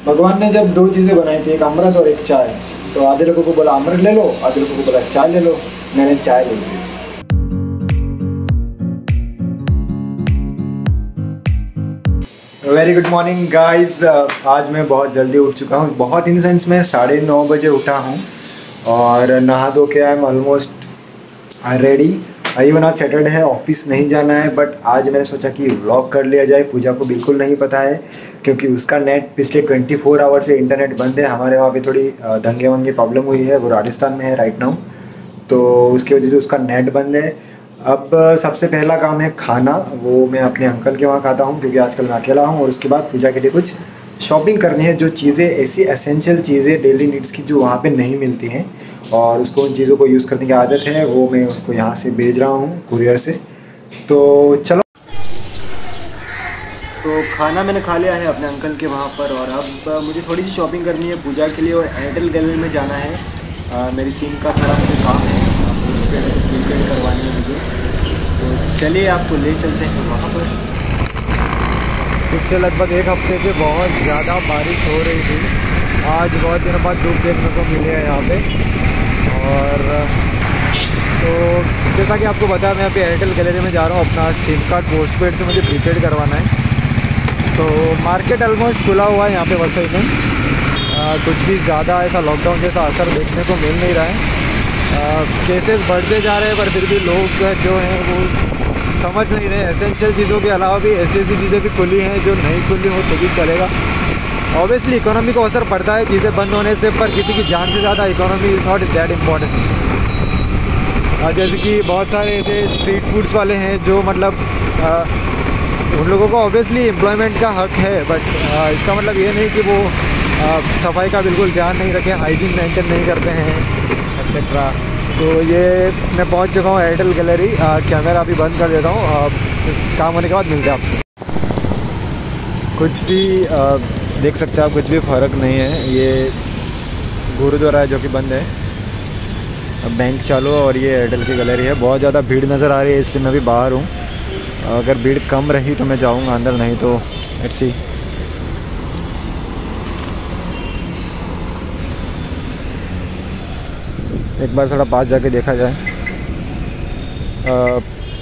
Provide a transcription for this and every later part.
भगवान ने जब दो चीज़ें बनाई थी, एक अमृत और एक चाय, तो आधे लोगों को बोला अमृत ले लो, आधे लोगों को बोला चाय ले लो। मैंने चाय ले ली। Very good morning guys. आज मैं बहुत जल्दी उठ चुका हूँ, बहुत इन सेंस मैं 9:30 बजे उठा हूँ और नहा धो के I am almost ready. Even आज सैटरडे है, ऑफिस नहीं जाना है, बट आज मैंने सोचा कि व्लॉग कर लिया जाए। पूजा को बिल्कुल नहीं पता है क्योंकि उसका नेट पिछले 24 आवर से इंटरनेट बंद है। हमारे वहाँ पे थोड़ी दंगे वंगे प्रॉब्लम हुई है, वो राजस्थान में है राइट नाउ, तो उसकी वजह से उसका नेट बंद है। अब सबसे पहला काम है खाना, वो मैं अपने अंकल के वहाँ खाता हूँ क्योंकि आजकल मैं अकेला हूँ। और उसके बाद पूजा के लिए कुछ शॉपिंग करनी है, जो चीज़ें ऐसी एसेंशियल चीज़ें डेली नीड्स की जो वहाँ पे नहीं मिलती हैं और उसको उन चीज़ों को यूज़ करने की आदत है, वो मैं उसको यहाँ से भेज रहा हूँ कुरियर से। तो चलो, तो खाना मैंने खा लिया है अपने अंकल के वहाँ पर और अब मुझे थोड़ी सी शॉपिंग करनी है पूजा के लिए और एयरटेल गैलरी में जाना है। मेरी सिम का थोड़ा मुझे काम है, प्रीपेड करवानी है मुझे, तो चलिए आपको ले चलते हैं वहाँ पर। पिछले लगभग एक हफ्ते से बहुत ज़्यादा बारिश हो रही थी, आज बहुत दिनों बाद धूप देखने को मिली है यहाँ पे। और तो जैसा कि आपको बताया, मैं यहाँ पे एयरटेल गैलरी में जा रहा हूँ, अपना सिम कार्ड पोस्टपेड से मुझे प्रीपेड करवाना है। तो मार्केट ऑलमोस्ट खुला हुआ है यहाँ पे वसई में, कुछ भी ज़्यादा ऐसा लॉकडाउन जैसा असर देखने को मिल नहीं रहा है। केसेस बढ़ते जा रहे हैं पर फिर भी लोग जो हैं वो समझ नहीं रहे। एसेंशियल चीज़ों के अलावा भी ऐसी ऐसी चीज़ें भी खुली हैं जो नहीं खुली हो तो भी चलेगा। ऑब्वियसली इकोनॉमी को असर पड़ता है चीज़ें बंद होने से, पर किसी की जान से ज़्यादा economy is not that important. जैसे कि बहुत सारे ऐसे स्ट्रीट फूड्स वाले हैं जो मतलब उन लोगों को ऑब्वियसली एम्प्लॉयमेंट का हक है, बट इसका मतलब ये नहीं कि वो सफाई का बिल्कुल ध्यान नहीं रखें, हाइजीन मेंटेन नहीं करते हैं एक्सेट्रा। तो ये मैं पहुंच चुका हूँ एयरटेल गैलरी। कैमरा अभी बंद कर देता हूँ, काम होने के बाद मिलते हैं आपसे। कुछ भी देख सकते हैं आप, कुछ भी फ़र्क नहीं है। ये गुरुद्वारा है जो कि बंद है, अब बैंक चालू है और ये एयरटेल की गैलरी है। बहुत ज़्यादा भीड़ नज़र आ रही है इसलिए मैं भी बाहर हूँ। अगर भीड़ कम रही तो मैं जाऊँगा अंदर, नहीं तो लेट्स सी। एक बार थोड़ा पास जाके देखा जाए।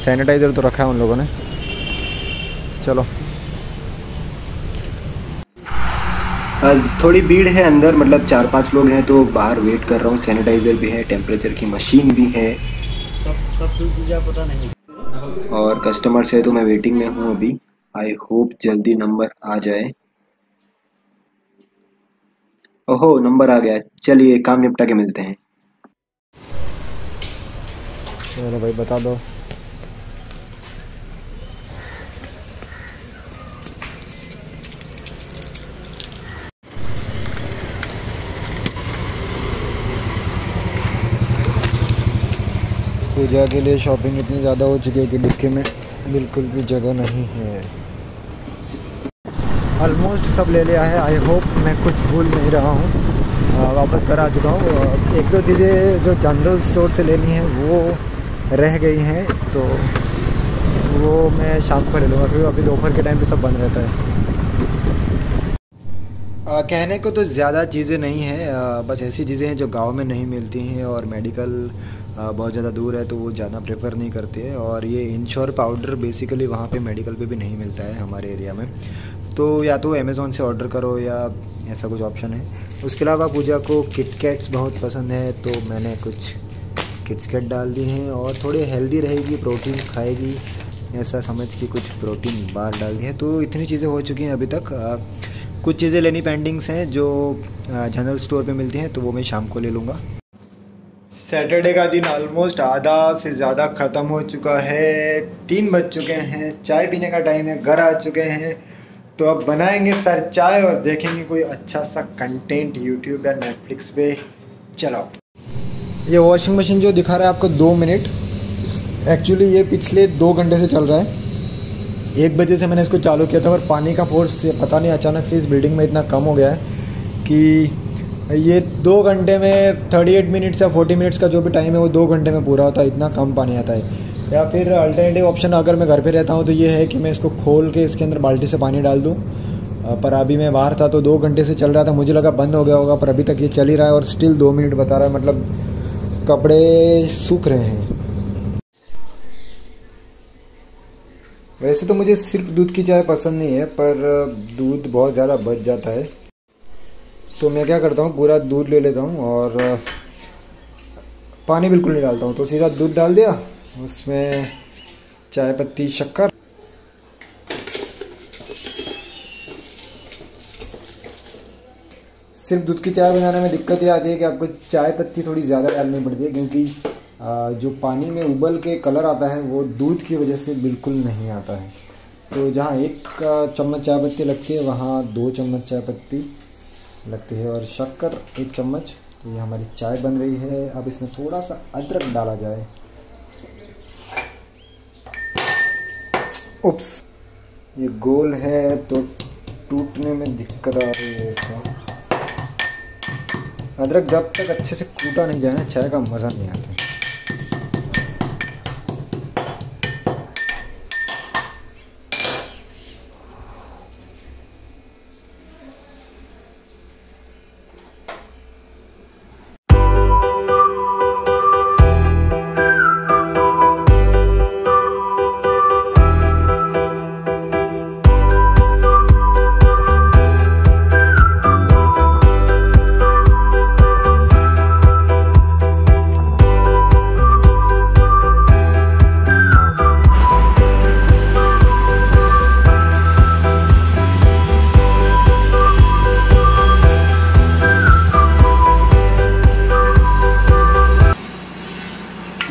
सैनिटाइज़र तो रखा है उन लोगों ने। चलो, थोड़ी भीड़ है अंदर, मतलब 4-5 लोग हैं तो बाहर वेट कर रहा हूँ। सैनिटाइज़र भी है, टेम्परेचर की मशीन भी है, सब चीज़ें पता नहीं। और कस्टमर्स है तो मैं वेटिंग में हूँ अभी। आई होप जल्दी नंबर आ जाए। ओहो, नंबर आ गया। चलिए काम निपटा के मिलते हैं। चलो भाई बता दो। पूजा के लिए शॉपिंग इतनी ज़्यादा हो चुकी है कि डिक्की में बिल्कुल भी जगह नहीं है। ऑलमोस्ट सब ले लिया है, आई होप मैं कुछ भूल नहीं रहा हूँ। वापस घर आ चुका हूँ। एक दो चीज़ें जो जनरल स्टोर से लेनी है वो रह गई हैं, तो वो मैं शाम को ले लूँगा क्योंकि अभी दोपहर के टाइम पे सब बंद रहता है। कहने को तो ज़्यादा चीज़ें नहीं हैं, बस ऐसी चीज़ें हैं जो गांव में नहीं मिलती हैं और मेडिकल बहुत ज़्यादा दूर है तो वो ज़्यादा प्रेफर नहीं करते हैं। और ये इंश्योर पाउडर बेसिकली वहाँ पे मेडिकल पे भी नहीं मिलता है हमारे एरिया में, तो या तो अमेज़ोन से ऑर्डर करो या ऐसा कुछ ऑप्शन है। उसके अलावा पूजा को किटकैट्स बहुत पसंद है तो मैंने कुछ किटकैट डाल दी हैं और थोड़ी हेल्दी रहेगी, प्रोटीन खाएगी ऐसा समझ के कुछ प्रोटीन बार डाल दी है। तो इतनी चीज़ें हो चुकी हैं अभी तक। कुछ चीज़ें लेनी पेंडिंग्स हैं जो जनरल स्टोर पे मिलती हैं, तो वो मैं शाम को ले लूँगा। सैटरडे का दिन ऑलमोस्ट आधा से ज़्यादा ख़त्म हो चुका है, 3 बज चुके हैं, चाय पीने का टाइम है, घर आ चुके हैं। तो अब बनाएंगे सर चाय और देखेंगे कोई अच्छा सा कंटेंट यूट्यूब या नेटफ्लिक्स पे। चलो, ये वॉशिंग मशीन जो दिखा रहा है आपको 2 मिनट, एक्चुअली ये पिछले 2 घंटे से चल रहा है। 1 बजे से मैंने इसको चालू किया था और पानी का फोर्स पता नहीं अचानक से इस बिल्डिंग में इतना कम हो गया है कि ये 2 घंटे में 38 मिनट्स या 40 मिनट्स का जो भी टाइम है वो 2 घंटे में पूरा होता है, इतना कम पानी आता है। या फिर अल्टरनेटिव ऑप्शन अगर मैं घर पे रहता हूँ तो ये है कि मैं इसको खोल के इसके अंदर बाल्टी से पानी डाल दूँ पर अभी मैं बाहर था तो 2 घंटे से चल रहा था, मुझे लगा बंद हो गया होगा, पर अभी तक ये चल ही रहा है और स्टिल 2 मिनट बता रहा है, मतलब कपड़े सूख रहे हैं। वैसे तो मुझे सिर्फ दूध की चाय पसंद नहीं है, पर दूध बहुत ज़्यादा बच जाता है तो मैं क्या करता हूँ, पूरा दूध ले लेता हूँ और पानी बिल्कुल नहीं डालता हूँ, तो सीधा दूध डाल दिया, उसमें चाय पत्ती, शक्कर, सिर्फ दूध की चाय बनाने में दिक्कत ये आती है कि आपको चाय पत्ती थोड़ी ज़्यादा डालनी पड़ती है, क्योंकि जो पानी में उबल के कलर आता है वो दूध की वजह से बिल्कुल नहीं आता है। तो जहाँ 1 चम्मच चाय पत्ती लगती है वहाँ 2 चम्मच चाय पत्ती लगती है और शक्कर 1 चम्मच। तो ये हमारी चाय बन रही है। अब इसमें थोड़ा सा अदरक डाला जाए। उप्स, ये गोल है तो टूटने में दिक्कत आ रही है इसका। अदरक जब तक अच्छे से कूटा नहीं जाए ना, चाय का मज़ा नहीं आता।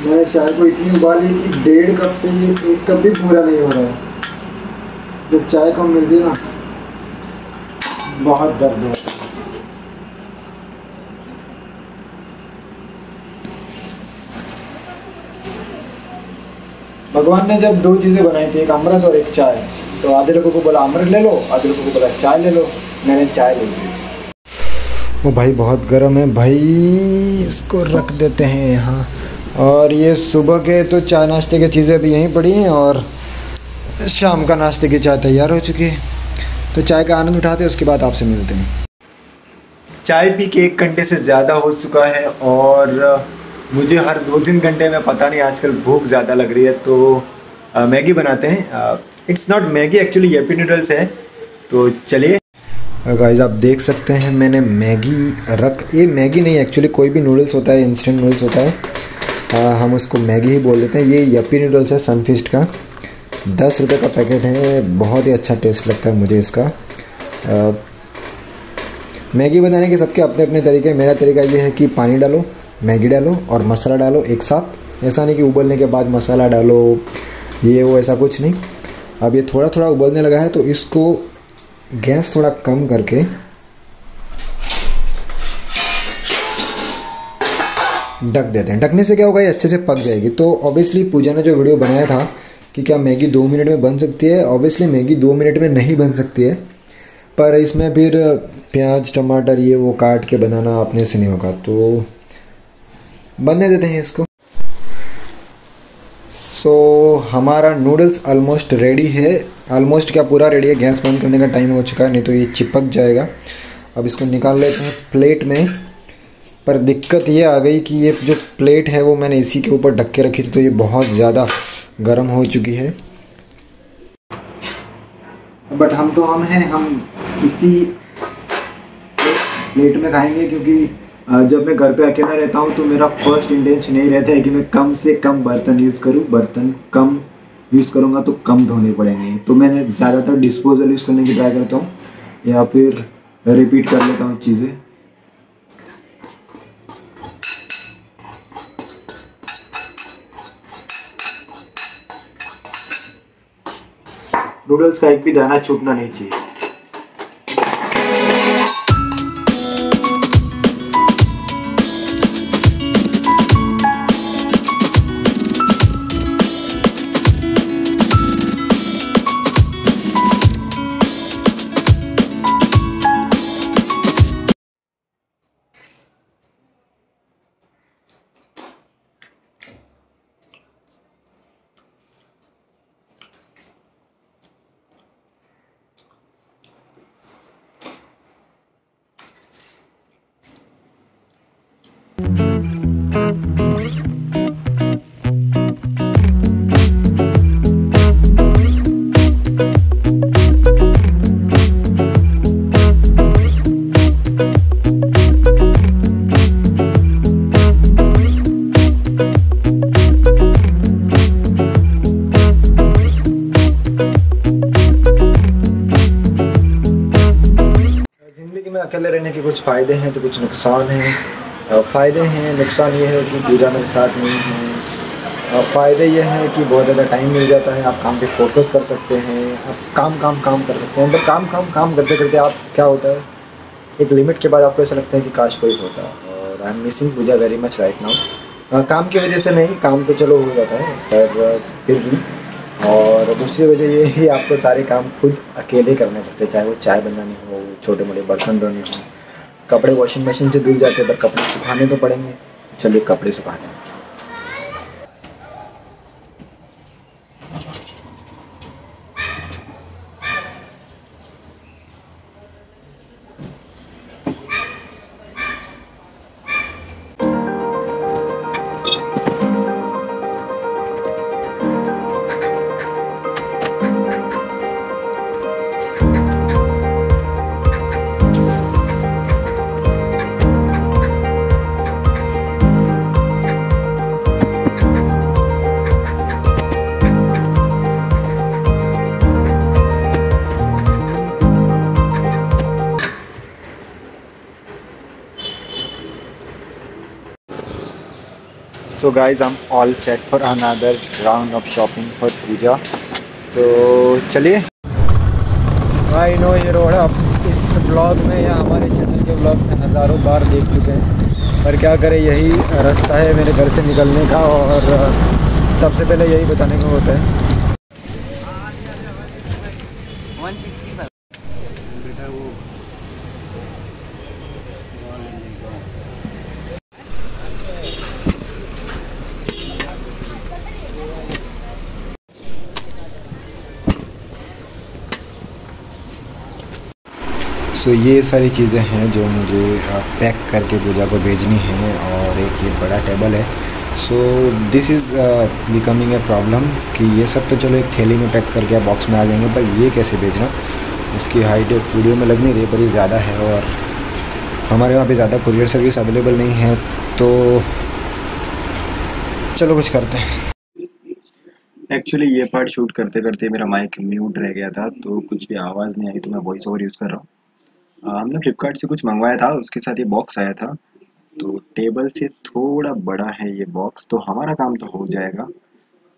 मैंने चाय को इतनी उबाली कि 1.5 कप से ये 1 कप भी पूरा नहीं हो रहा है। जब चाय कम मिलती है ना, बहुत दर्द होता है। भगवान ने जब 2 चीज़ें बनाई थी, एक अमृत और एक चाय, तो आधे लोगों को बोला अमृत ले लो, आधे लोगों को बोला चाय ले लो। मैंने चाय ले ली। ओ भाई बहुत गर्म है भाई, इसको रख देते हैं यहाँ। और ये सुबह के तो चाय नाश्ते की चीज़ें भी यहीं पड़ी हैं और शाम का नाश्ते की चाय तैयार हो चुकी है। तो चाय का आनंद उठाते हैं, उसके बाद आपसे मिलते हैं। चाय पी के 1 घंटे से ज़्यादा हो चुका है और मुझे हर 2-3 घंटे में पता नहीं आजकल भूख ज़्यादा लग रही है, तो मैगी बनाते हैं। It's not Maggi, actually Yuppie noodles है। तो चलिए गाइस, आप देख सकते हैं मैंने मैगी ये मैगी नहीं, एक्चुअली कोई भी नूडल्स होता है, इंस्टेंट नूडल्स होता है, हम उसको मैगी ही बोल देते हैं। ये यप्पी नूडल्स है सनफीस्ट का, 10 रुपये का पैकेट है। बहुत ही अच्छा टेस्ट लगता है मुझे इसका। मैगी बनाने के सबके अपने अपने तरीके हैं। मेरा तरीका ये है कि पानी डालो, मैगी डालो और मसाला डालो एक साथ। ऐसा नहीं कि उबलने के बाद मसाला डालो, ये वो, ऐसा कुछ नहीं। अब ये थोड़ा थोड़ा उबलने लगा है तो इसको गैस थोड़ा कम करके ढक देते हैं। ढकने से क्या होगा, ये अच्छे से पक जाएगी। तो ऑब्वियसली पूजा ने जो वीडियो बनाया था कि क्या मैगी 2 मिनट में बन सकती है, ऑब्वियसली मैगी 2 मिनट में नहीं बन सकती है, पर इसमें फिर प्याज टमाटर ये वो काट के बनाना अपने से नहीं होगा, तो बनने देते हैं इसको। सो हमारा नूडल्स ऑलमोस्ट रेडी है। ऑलमोस्ट क्या, पूरा रेडी है। गैस बंद करने का टाइम हो चुका है, नहीं तो ये चिपक जाएगा। अब इसको निकाल लेते हैं प्लेट में। पर दिक्कत ये आ गई कि ये जो प्लेट है वो मैंने इसी के ऊपर ढक के रखी थी, तो ये बहुत ज़्यादा गर्म हो चुकी है। बट हम हैं, हम इसी प्लेट में खाएंगे, क्योंकि जब मैं घर पे अकेला रहता हूँ तो मेरा फर्स्ट इंटेंशन यही रहता है कि मैं कम से कम बर्तन यूज़ करूँ। बर्तन कम यूज़ करूँगा तो कम धोने पड़ेंगे, तो मैंने ज़्यादातर डिस्पोजल यूज़ करने की ट्राई करता हूँ, या फिर रिपीट कर लेता हूँ चीज़ें। नूडल्स का एक भी दाना छूटना नहीं चाहिए। ज़िंदगी में अकेले रहने के कुछ फ़ायदे हैं तो कुछ नुकसान हैं। फ़ायदे हैं, नुकसान ये है कि पूजा मेरे साथ नहीं है। फ़ायदे ये हैं कि बहुत ज़्यादा टाइम मिल जाता है, आप काम पे फोकस कर सकते हैं, आप काम कर सकते हैं। बट काम करते करते आप क्या होता है, एक लिमिट के बाद आपको ऐसा लगता है कि काश कोई होता। और I am missing Pooja very much right now. काम की वजह से नहीं, काम तो चलो हो जाता है, पर फिर भी। और दूसरी वजह ये है कि आपको सारे काम खुद अकेले करने पड़ते हैं, चाहे वो चाय बनानी हो, छोटे मोटे बर्तन धोने हो। कपड़े वॉशिंग मशीन से धुल जाते हैं, पर कपड़े सुखाने तो पड़ेंगे। चलिए कपड़े सुखाते हैं। So guys I am all set for another round of shopping for puja. तो चलिए। आई नो ये रोड आप इस ब्लॉग में या हमारे चैनल के ब्लॉग में हज़ारों बार देख चुके हैं, पर क्या करें, यही रास्ता है मेरे घर से निकलने का। और सबसे पहले यही बताने को होता है। सो ये सारी चीज़ें हैं जो मुझे पैक करके पूजा को भेजनी है। और एक ये बड़ा टेबल है। So this is becoming a problem कि ये सब तो चलो एक थैली में पैक करके बॉक्स में आ जाएंगे, पर ये कैसे भेजना, इसकी हाइट वीडियो में लग नहीं रही, पर ये ज़्यादा है। और हमारे वहाँ पे ज़्यादा कुरियर सर्विस अवेलेबल नहीं है, तो चलो कुछ करते हैं। एक्चुअली ये पार्ट शूट करते करते मेरा माइक म्यूट रह गया था, तो कुछ भी आवाज़ नहीं आई, तो मैं वॉइस ओवर यूज़ कर रहा हूँ। हमने फ्लिपकार्ट से कुछ मंगवाया था, उसके साथ ये बॉक्स आया था। तो टेबल से थोड़ा बड़ा है ये बॉक्स, तो हमारा काम तो हो जाएगा।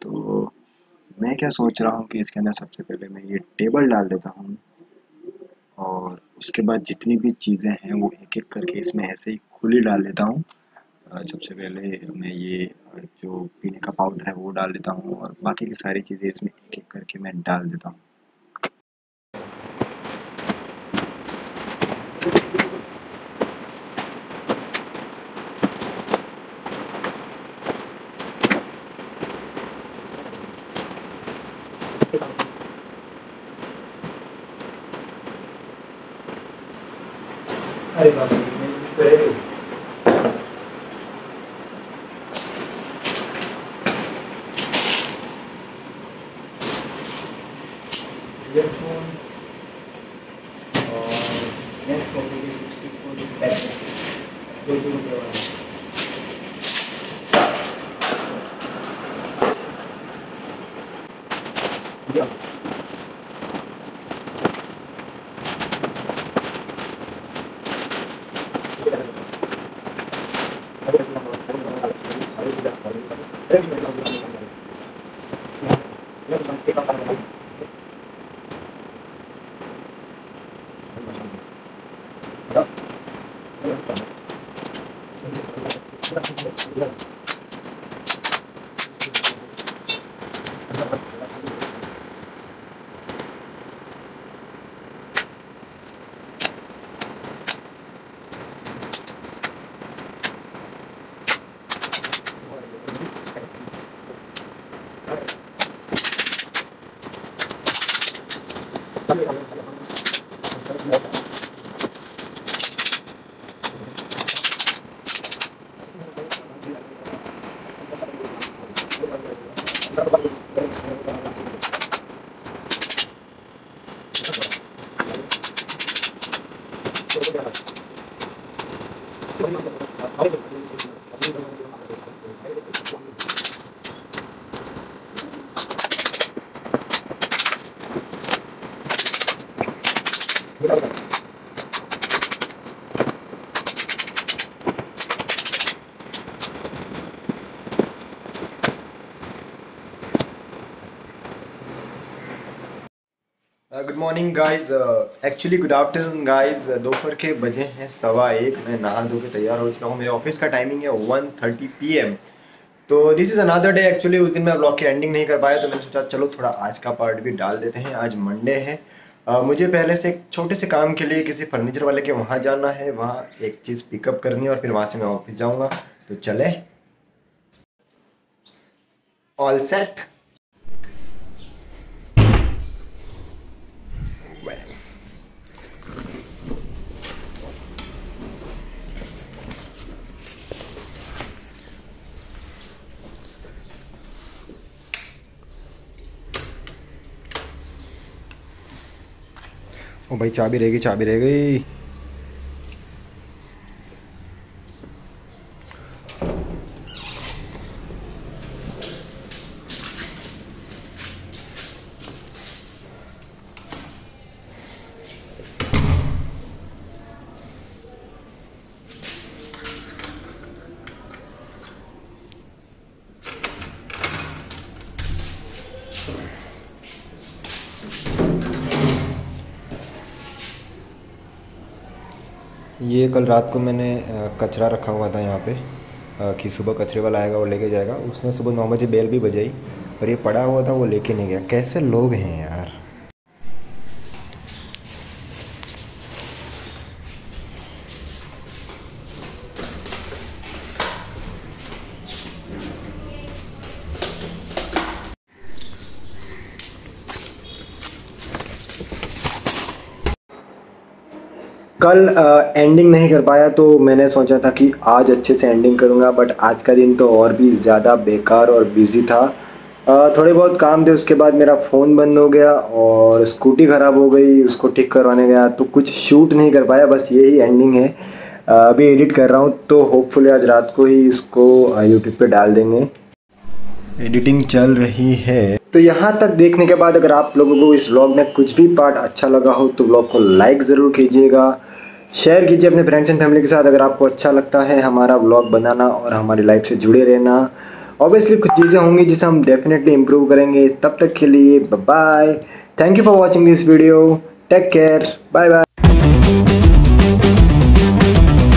तो मैं क्या सोच रहा हूँ कि इसके अंदर सबसे पहले मैं ये टेबल डाल देता हूँ, और उसके बाद जितनी भी चीज़ें हैं वो एक एक करके इसमें ऐसे ही खुली डाल देता हूँ। सबसे पहले मैं ये जो पीने का पाउडर है वो डाल देता हूँ, और बाकी की सारी चीज़ें इसमें एक एक करके मैं डाल देता हूँ। अरे बाप रे, ईयरफोन और नेक्स्ट कॉपी के 64 पैसे 2 रुपये वाला। Morning guys, actually good afternoon guys. दोपहर के बजे हैं 1:15। मैं नहा धो के तैयार हो चुका हूँ। मेरे ऑफिस का टाइमिंग है 1:30 PM। तो this is another day. Actually उस दिन मैं ब्लॉग की एंडिंग नहीं कर पाया, तो मैंने सोचा चलो थोड़ा आज का पार्ट भी डाल देते हैं। आज मंडे है। मुझे पहले से एक छोटे से काम के लिए किसी फर्नीचर वाले के वहाँ जाना है। वहाँ एक चीज़ पिकअप करनी है और फिर वहाँ से मैं ऑफिस जाऊँगा। तो चले, ऑल सेट। ओ भाई, चाबी रह गई, चाबी रह गई। ये कल रात को मैंने कचरा रखा हुआ था यहाँ पे कि सुबह कचरे वाला आएगा वो लेके जाएगा। उसने सुबह 9 बजे बेल भी बजाई और ये पड़ा हुआ था, वो लेके नहीं गया। कैसे लोग हैं यार। कल एंडिंग नहीं कर पाया, तो मैंने सोचा था कि आज अच्छे से एंडिंग करूँगा, बट आज का दिन तो और भी ज़्यादा बेकार और बिजी था। थोड़े बहुत काम थे, उसके बाद मेरा फ़ोन बंद हो गया और स्कूटी ख़राब हो गई, उसको ठीक करवाने गया, तो कुछ शूट नहीं कर पाया। बस यही एंडिंग है। अभी एडिट कर रहा हूँ, तो होपफुली आज रात को ही इसको यूट्यूब पे डाल देंगे। एडिटिंग चल रही है। तो यहाँ तक देखने के बाद अगर आप लोगों को इस व्लॉग में कुछ भी पार्ट अच्छा लगा हो तो व्लॉग को लाइक ज़रूर कीजिएगा, शेयर कीजिए अपने फ्रेंड्स एंड फैमिली के साथ। अगर आपको अच्छा लगता है हमारा व्लॉग बनाना और हमारी लाइफ से जुड़े रहना, ऑब्वियसली कुछ चीज़ें होंगी जिसे हम डेफिनेटली इम्प्रूव करेंगे। तब तक के लिए bye bye. Thank you for watching this video. Take care, bye bye.